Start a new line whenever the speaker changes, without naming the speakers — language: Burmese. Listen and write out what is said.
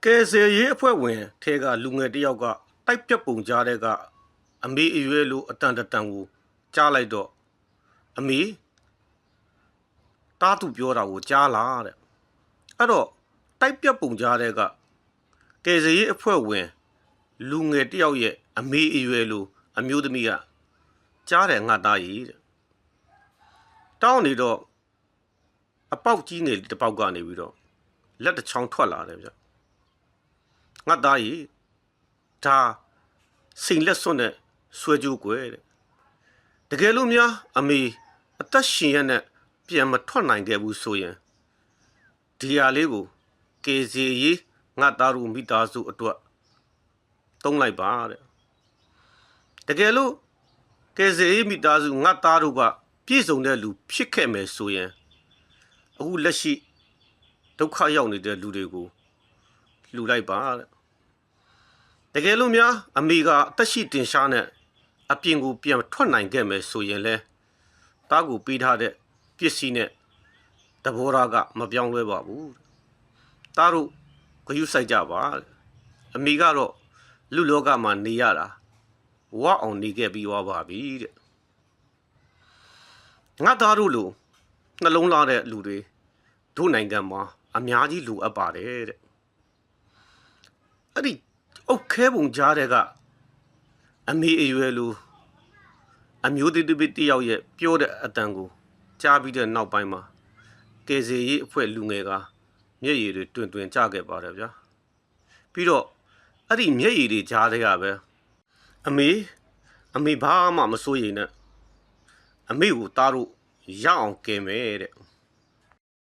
ကယ်ဆယ်ရေးအဖွဲ့ဝင်ထဲကလူငယ်တယောက်ကတိုက်ပြက်ပုံကြားတဲ့ကအမေအရွယ်လိုအတန်တန်ကိုကြားလိုက်တော့အမေတားသူပြောတာကိုကြားလာတဲ့အဲ့တော့တိုက်ပြက်ပုံကြားတဲ့ကကယ်ဆယ်ရေးအဖွဲ့ဝင်လူငယ်တယောက်ရဲ့အမေအရွယ်လိုအမျိုးသမီးကကြားတယ်ငါသားကြီးတဲ့တောင်းနေတော့အပေါက်ကြီးနေတစ်ပေါက်ကနေပြီးတော့လက်တစ်ချောင်းထွက်လာတယ်ဗျငါသားကြီးဒါစိန်လက်စွန်းနဲ့ဆွဲကြိုးကွယ်တဲ့တကယ်လို့များအမေအသက်ရှင်ရနဲ့ပြန်မထွက်နိုင်ခဲ့ဘူးဆိုရင်ဒီဟာလေးကိုကေစီရေးငါသားတို့မိသားစုအတွက်တုံးလိုက်ပါတဲ့တကယ်လို့ကေစီရေးမိသားစုငါသားတို့ကပြည့်စုံတဲ့လူဖြစ်ခဲ့မယ်ဆိုရင်အခုလက်ရှိဒုက္ခရောက်နေတဲ့လူတွေကိုလှူလိုက်ပါတဲ့တကယ်လို့များအမေကအသက်ရှိတင်ရှားနဲ့အပြင်ကိုပြန်ထွက်နိုင်ခဲ့မယ်ဆိုရင်လဲတားကိုပေးထားတဲ့ပစ္စည်းနဲ့တဘောရာကမပြောင်းလဲပါဘူးတားတို့ဂရုစိုက်ကြပါအမေကတော့လူလောကမှာနေရတာဝအောင်နေခဲ့ပြီးသွားပါပြီတဲ့ငါသားတို့လိုနှလုံးသားတဲ့လူတွေတို့နိုင်ငံမှာအများကြီးလိုအပ်ပါတယ်တဲ့အဲ့ဒီအုတ်ခဲပုံကြားတဲ့ကအမေအရွယ်လိုအမျိုးသမီးတယောက်ရဲ့ပြောတဲ့အတန်ကိုကြားပြီးတဲ့နောက်ပိုင်းမှာကယ်ဆယ်ရေးအဖွဲ့လူငယ်ကမျက်ရည်တွေတွင်တွင်ကျခဲ့ပါတယ်ဗျာပြီးတော့အဲ့ဒီမျက်ရည်တွေကြားတဲ့ကပဲအမေဘာမှမစိုးရိမ်နဲ့အမေကိုတားတို့ရအောင်ကယ်မယ်တဲ့